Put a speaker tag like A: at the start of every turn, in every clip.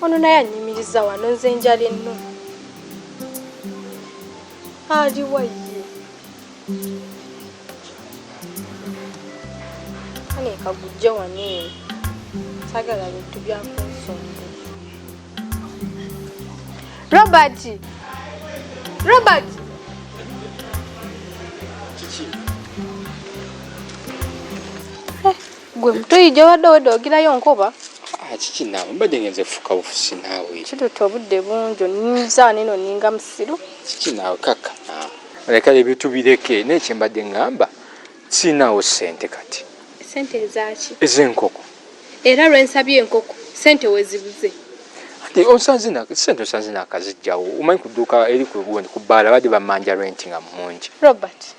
A: Ono naye anyimiriza wano nze njala enno. Ali wa ye? Ani kagujja wano. Sagala bintu bya kunsonga. Robert! Gwe mtoyija wadde wedogirayo nkoba?
B: Kiki naawe mbadde ngenze fuka ofusi naawe.
A: Kitutte obudde bungi ninza neno ninga musiru.
B: Kiki naawe kaka naawe. Leka ebintu bireke n'ekyo mbadde ngamba sinaawo ssente kati.
A: Ssente ezaaki?
B: Ez'enkoko.
A: Era lwensabye enkoko ssente wezibuze.
B: Ate ssente osanze nakazijjawo. Omanyi ku dduuka eri ku bbaala badde bamanja renti nga mungi.
A: Robert,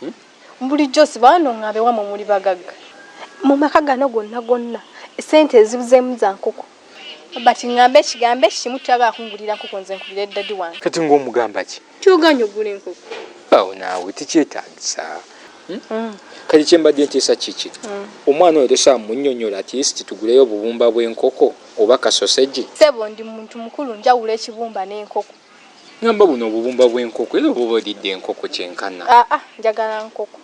A: bulijjo sibano ngabe wamwe muli bagagga. Mu maka gano gonna ssente ezibuzeemu za nkoko. Robert ngambe ekigambo ekimu tyaga akungulira nkoko nze nkubira eddadi wange.
B: Kati ng'omugamba ki?
A: Kyoganya ogula enkoko.
B: Awo naawe tikyetagisa. Kati kyembadde nteesa kiki? Omwana oyo tosobola munnyonnyola at least tuguleyo obubumba bw'enkoko oba kasoseji.
A: Sebo ndi muntu mukulu njawula ekibumba n'enkoko.
B: Ngamba buno obubumba bw'enkoko era obuba olidde enkoko kyenkana.
A: Njagala nkoko.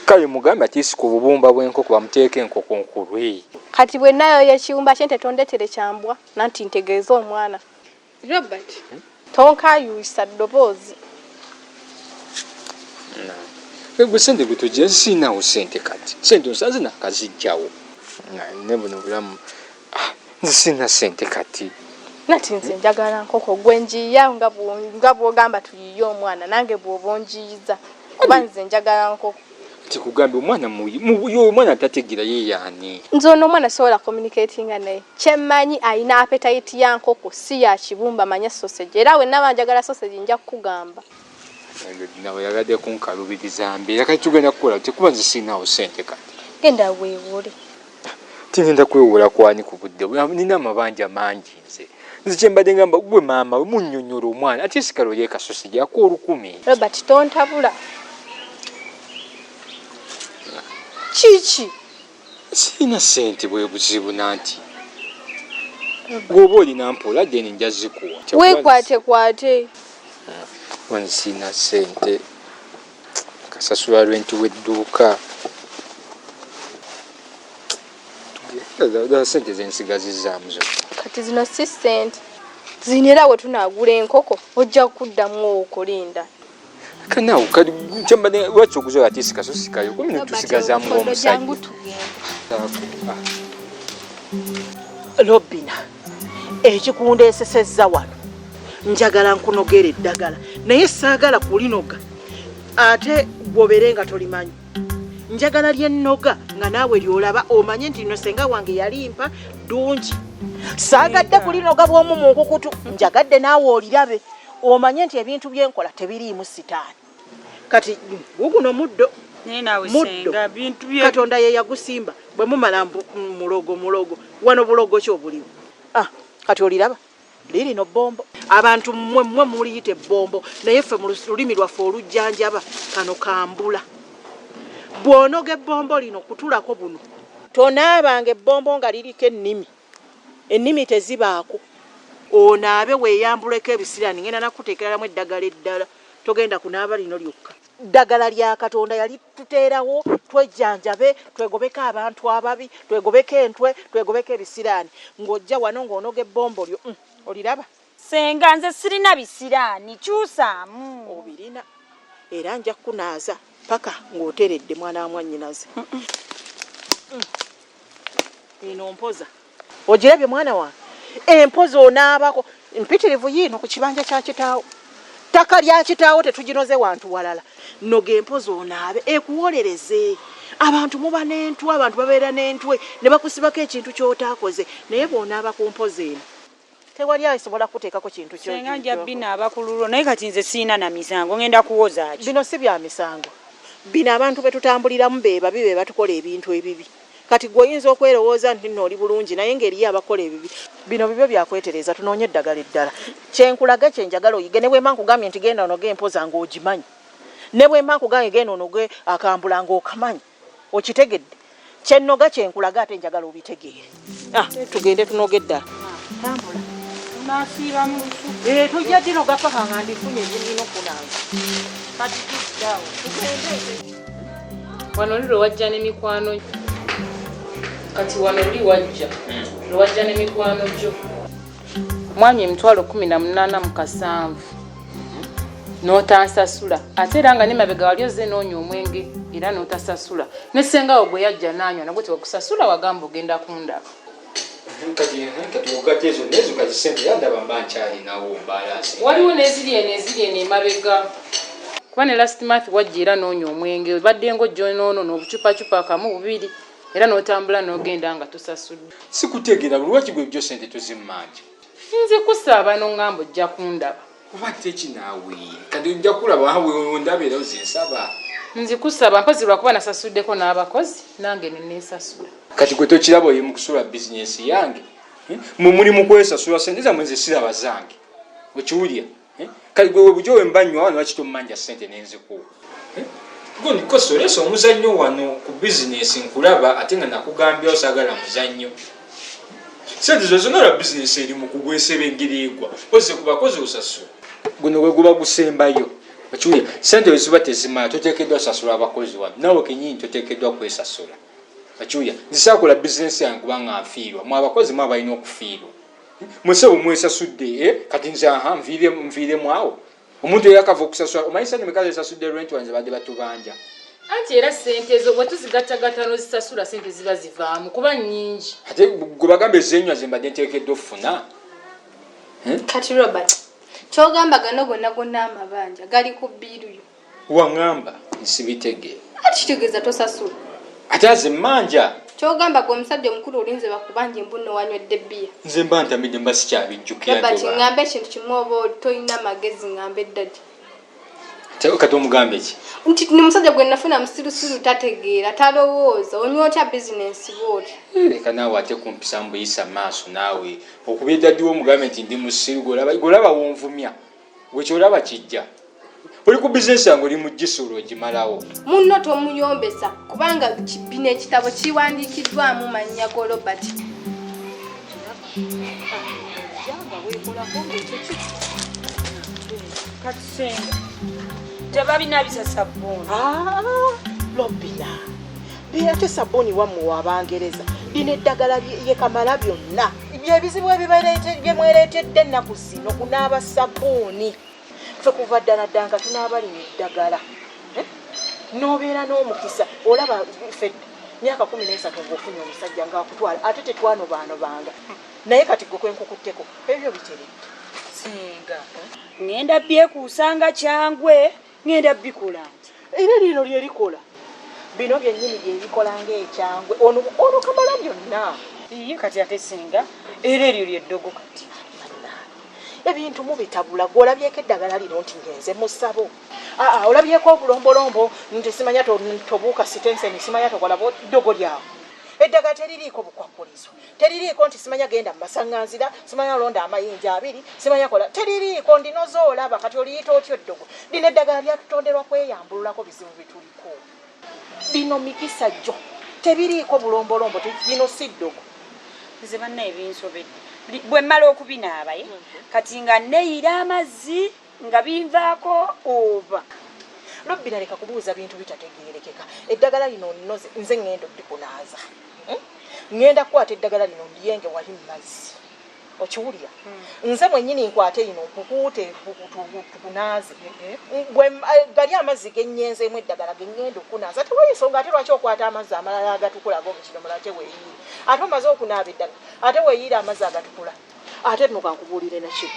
B: Kale mugambe at least ku bubumba bw'enkoko bamuteeka enkoko nkulu.
A: Kati bwe nayo y'ekibumba kyente tondetere kyambwa nanti ntegeeza omwana. Robert, tonkayusa ddoboozi.
B: Gwe sente gwe tujja sinaawo ssente kati. Sente osanze nakazijjawo. Ne buno bulamu nze sina ssente kati.
A: Nati nze njagala nkoko gwe njiya nga bw'ogamba tuyiye omwana nange bw'oba onjiyiza. Kuba nze njagala nkoko.
B: Tikugambe omwana omwana tategira ye yaani.
A: Nze ono omwana sobola communicatinga naye. Kyemmanyi ayina appetite ya nkoko si ya kibumba manya sausage. Era we naba njagala sausage nja kukugamba.
B: Nawe yagadde kunkalubiriza mbeera kati tugenda kukola tekuba nze sinaawo ssente kati.
A: Genda weewole.
B: Tingenda kwewola kwani ku budde nina amabanja mangi nze. Nze kyembadde ngamba gwe maama we munnyonnyola omwana ate sikalo yeekasosi ako 1000.
A: Robert tontabula. Kiki?
B: Sina ssente bwe buzibu nanti. Gwoba olina mpola deni nja zikuwa.
A: Weekwate.
B: Wansi sina ssente. Kasasula renti w'edduuka. Ssente zensigazizaamu zo.
A: Kati zino si ssente. Zinera we tunaagula enkoko ojja kuddamu okulinda.
B: Kanaawo kali kyembadde lwaki okuzola ati sikasosi kayo 10 tusigazaamu ng'omusajja.
C: Robina, ekikundeesesezza wano njagala nkunogera eddagala naye saagala kulinoga ate bw'obeere nga tolimanyi. Njagala lyennoga nga naawe lyolaba omanye nti no senga wange yalimpa ddungi. Saagadde kulinoga bw'omu mu nkukutu njagadde naawe olirabe omanye nti ebintu byenkola tebiriimu sitaani. Kati guguno muddo. Senga bintu bye Katonda ye yagusimba bwe mumala mulogo wano bulogo kyo buliwo. Kati oliraba lirino bombo. Abantu mmwe muliyite bombo naye ffe mu lulimi lwaffe olujjanjaba kano kambula. Bw'onoga ebbombo lino kutulako buno. Tonaabanga ebbombo nga liriko ennimi tezibaako. Onaabe weeyambuleko ebisiraani ngenda nakuteekeramu eddagala eddala togenda kunaaba lino lyokka. Ddagala lya Katonda yali tuteerawo twejjanjabe twegobeko abantu ababi twegobeko entwe twegobeko ebisiraani ng'ojja wano ng'onoga ebbombo lyo oliraba.
D: Senga nze sirina bisiraani kyusaamu.
C: Obirina era nja kunaaza paka ng'oteredde mwana wa mwannyinaze. Eno mpoza ogirabye mwana wange empoza onaabako mpitirivu yiino ku kibanja kya kitaawo. Ttaka lya kitaawo tetuginoze wantu walala. Noga empoza onaabe ekuwolereze. Abantu muba n'entwe abantu babeera n'entwe ne bakusibako ekintu ky'otaakoze naye bw'onaaba ku mpoza eno tewali asobola kuteekako kintu kyo.
D: Senga nja binaaba ku lulwo naye kati nze siina na misango ngenda kuwoza ki.
C: Bino si bya misango. Bino abantu be tutambuliramu be babi be batukola ebintu ebibi. Kati gwoyinza okwerowooza nti nno oli bulungi naye ng'eriyo abakola ebibi. Bino bibyo byakwetereza tunoonye eddagala eddala. Kyenkulaga kyenjagala oyige ne bwe mba nkugambye nti genda onoge empoza ng'ogimanyi. Ne bwe mba nkugambye genda onoge akambula ng'okamanyi. Okitegedde. Kyennoga kyenkulaga ate njagala obitegeere. Tugende tunoge eddala. Tambula.
D: nasiba musu
C: tujja dino gapaka nga ndifunye nnino kunanga kati tudawo tugende
D: wano liro wajja n'emikwano kati wano luli wajja lwajja n'emikwano gyo mwami emitwalo 18 mu kasanvu n'otansasula ate era nga n'emabega wali ozze noonya omwenge era n'otasasula ne ssengawo bwe yajja naanywa nagwe tewakusasula wagamba ogenda kundaba
B: kati ogatezo nezo kati sente yandaba mba nkyalinawo mbalasi
D: waliwo n'eziri eno emabega kuba ne last month wajja era noonya omwenge obadde ng'ojjo noono n'obucupacupa kamu bubiri era n'otambula n'ogenda nga tosasudde
B: sikutegeera buli wakigwe byo sente tozimmanja
D: nze kusaba n'ongamba ojja kundaba
B: kuba tekinaawe kati ojja kulaba awe ndabeera ozinsaba
D: nze kusaba mpozi lwakuba nasasuddeko n'abakozi nange neneesasula
B: kati gwe tokiraba oyo mu kusula bizinesi yange muli mu kwesasula sente zammwe nze siraba zange okiwulya kati gwe bujo we mbanywa wano lwaki tommanja sente nenzikuwa gondiko solesa omuzannyo wano ku bizinesi nkulaba ate nga nakugambya osagala muzannyo sente zo zonna olwa bizinesi eri mu kugweseba engeri egwa ozze ku bakozi osasula guno gwe guba gusembayo okiwulya sente weziba tezimala toteekeddwa osasula abakozi wano nawe kenyini toteekeddwa kwesasula okiwulya nzisaakola bizinesi yange kubanga nfiirwa mwe abakozi mwe balina okufiirwa mwesebo mwesasudde kati nze nviiremu awo omuntu eyakava okusasula omanyi sente mekazi esasudde rent wanze badde batubanja
D: anti era sente ezo bwe tuzigattagatta n'ozisasula sente ziba zivaamu kuba nnyingi
B: ate gwe bagamba ezenywa ze mbadde nteekeddwa okufuna
A: kati Robert kyogamba gano gonna amabanja gali ku bbiiruyo
B: waŋŋamba nsibitegeera
A: ati kitegeeza tosasula
B: ate aze mmanja
A: kyogamba gwe omusajja omukulu olinze bakubanja embuno wanywedde bbiya
B: nze mba ntamidde mba sikyabijjukira
A: Robert ŋŋambe ekintu kimu oba tolina magezi ŋŋambe eddadi
B: kati omugambe ki
A: nti ni musajja gwe nafuna musirusiru tategeera talowooza onywa otya bizinensi bwoti
B: leka naawe ate kumpisa mbuyisa maaso naawe okuba eddaddiwo omugambe nti ndi musiru golaba wonvumya wekyolaba kijja oli ku bizinesi yange oli mu gisolo ogimalawo
A: munno tomuyombesa kubanga bino ekitabo kiwandiikiddwamu mannya go Robert
D: kati senga tebabinabisa sabbuuni
C: lobina byate sabbuuni wammwe w'Abangereza bino eddagala yekamala byonna byebizibu bye mwereetedde ennaku zino kunaaba sabbuuni ffe kuva ddala ddanga tunaabalina eddagala n'obeera n'omukisa olaba ffe myaka 13 ng'ofunye omusajja ng'akutwala ate tetwanobaanobanga naye kati gwe kwenkukutteko ebyo biteredde
D: singa ngenda byekuusanga kyangwe ngenda bikola nti
C: era lino lyerikola bino byennyini byebikola ng'ekyangwe ono kamala byonna
D: iye kati ate singa era eryo lyeddogo kati
C: ebintu mubitabula gw'olabyeko eddagala lino nti ngenze mu ssabo olabyeko obulombolombo nti simanya tobuuka sitenseni simanya tokola ddogo lyawo eddagala teririiko bukwakkulizo teririiko nti simanya genda mu masaŋŋanzira simanya londa amayinja 2 simanya kola teririiko ndinozoolaba kati oliyita otyo eddogo lino eddagala lyatutonderwa kweyambululako bizibu bituliko bino mikisa jjo tebiriiko bulombolombo bino si ddogo
D: nze banna ebinsobedde bwe mmala okubinaaba kati nga neyira amazzi nga binvaako oba
C: lobbina leka kubuuza bintu bitategeerekeka eddagala lino nnoze nze ŋŋenda oddikunaaza ŋŋenda kukwata eddagala lino ndiyenge wali mu mazzi okiwulira nze mwennyini nkwate lino nkukuute tukunaaze gali amazzi gennyenzeemu eddagala geŋŋenda okukunaaza tewali nsonga ate lwaki okwata amazzi amalala agatukulaga omukidomola ate weeyiire ate omaze okunaaba eddagala ate weeyiire amazzi agatukula ate nno kankubuulire nakyo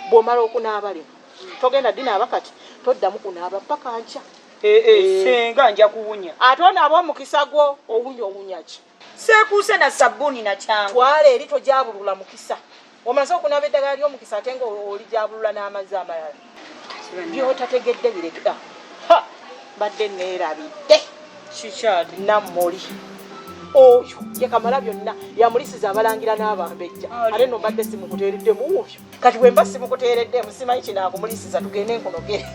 C: bw'omala okunaaba lino togenda dinaaba kati toddamu kunaaba paka nkya
D: senga nja kuwunya
C: ate onaaba omukisa gwo owunya ki
D: seekuuse na sabbuuni na kyangu
C: twala eri tojabulula mukisa omaze okunaaba eddagala ly'omukisa ate nga olijabulula n'amazzi amalala byotategedde birekera badde neerabidde
D: kikyali
C: nammuli oyo yekamala byonna yamulisiza abalangira n'abambejja ate no mbadde simukuteereddemu oyo kati bwe mba simukuteereddemu simanyi kinaakumulisiza tugende nkunogere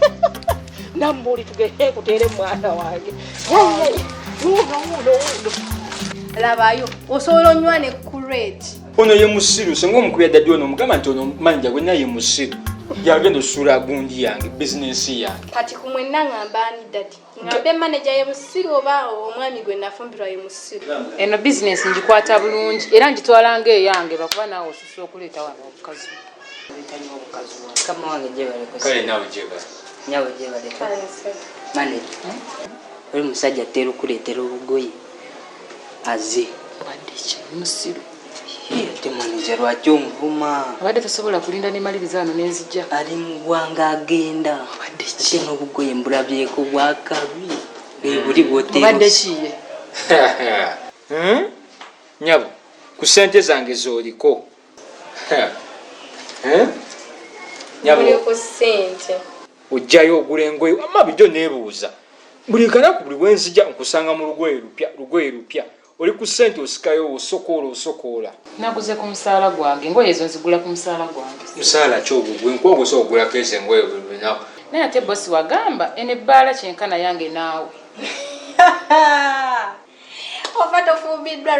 C: nammuli tugende nkuteere mwana wange wuuno
A: labayo osobola onywa ne kureti
B: ono ye musiru senga omukubya daddy ono mugamba nti ono manager gwe naye musiru yagenda osula gundi yange business yange
A: kati kumwe nangamba ani daddy ngambe manager ye musiru oba omwami gwe nafumbirwa ye musiru
D: eno business ngikwata bulungi era ngitwala ng'eyange bakuba naawe osusa okuleeta wano obukazi
E: kama wange jebale ko
B: kale nawe jeba
E: nyawe jebale ko manager oli musajja tero kuleetera obugoye aze
D: badde ki musiru
E: ate manager lwaki omuvuma
D: abadde tasobola kulinda ne maliriza wano n'enzijja
E: ali mu ggwanga agenda ate n'obugoye mbulabyeko bwakabi buli bwotero
D: badde kiye
B: nyabo ku sente zange zooliko
A: nyabo ko sente
B: ojjayo ogula engoye amma bijjo neebuuza buli kanaku buli bwenzija nkusanga mu lugoye lupya oli ku sente osikayo osokoola
D: naguze ku musaala gwange engoye ezo nzigula ku musaala gwange
B: musaala kyogugwe nkwogosa ogula kese engoye buli lunaku
D: naye ate bosi wagamba eno ebbaala kyenkana yange naawe
A: oba tofumbiddwa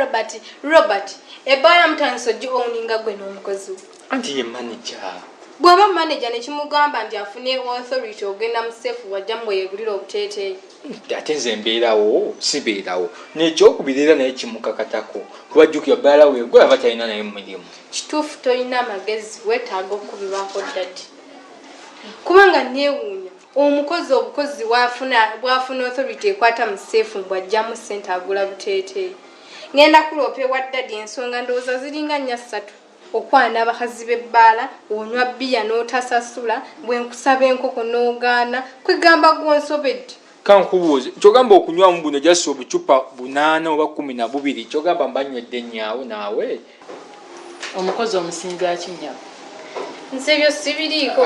A: robert ebbaala mutandisa ojja owuninga gwe n'omukozi we
B: anti ye manager
A: bw'oba manager nekimugamba nti afune authority ogenda mu seefu wajja mu yeegulira obuteeteeyi
B: ate nze mbeerawo sibeerawo nekyokubirira naye kimukakatako kubajjukira bbaala weegwe aba talina naye mumirimu
A: kituufu tolina amagezi weetaaga okukubibwako ddadi kubanga neewuunya omukozi obukozi bwafuna authority ekwata mu seefu bw'ajjamu ssente agula buteeteeyi ngenda kuloopeebwa ddadi ensonga ndowooza ziringa 3 okwana abakazi b'ebbaala onywa bbiya n'otasasula bwenkusaba enkoko n'ogaana kwegamba gwonsobedde
B: kankubuuze kyogamba okunywamu buno jasi obucupa 8 oba 12 kyogamba mbanywedde nnyawo naawe
D: omukozi omusinzi akinyabo
A: nze ebyo sibiriiko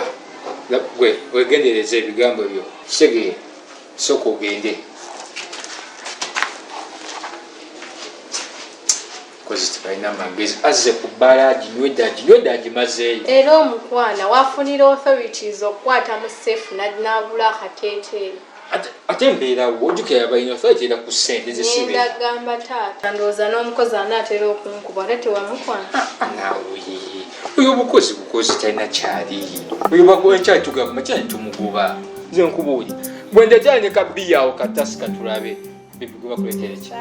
B: gwe wegendereza ebigambo byo segeye sooka ogende kozi tibalina magezi azze ku bbaala aginywedde agimazeeyo
A: era omukwana wafunira authorities okukwata mu seefu n'agula akateeteeyi
B: ate mbeerawo ojjukira balina authority era ku ssente zesibe
A: gamba taata ndowooza n'omukozi anaatera okunkuba ate tewamukwana
B: naawe oyo bukozi talina kyali oyo bakuwenkyali tugamba makyali tumuguba nze nkubuuli bwe ndetyali ne kabbiyawo katasi katulabe bebigwe bakuleetera ki